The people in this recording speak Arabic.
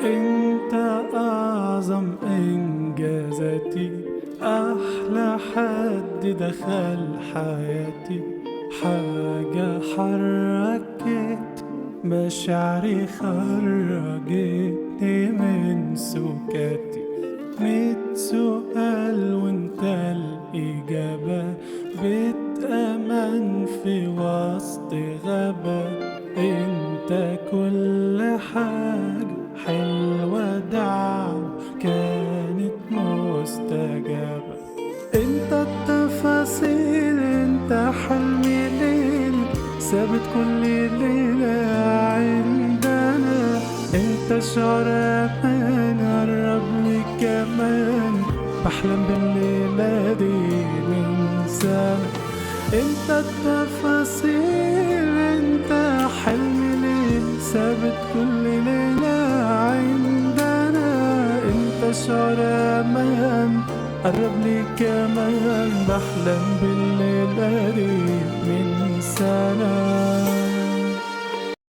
انت اعظم انجازاتي، احلى حد دخل حياتي، حاجة حركت مشاعري، خرجتني من سكاتي. 100 سؤال وانت الإجابة، بتأمن في وسط غابة. انت كل حاجة حلوة، دعوة كانت مستجابة. انت التفاصيل، انت حلمي ليل ثابت كل ليلة عندنا. انت شعر امان قرب لي كمان، بحلم بالليلة دي من سنة. انت التفاصيل، انت حلمي ليل ثابت كل ليلة عندنا. انت شعر امان قرب لي كمان، بحلم بالليلة دي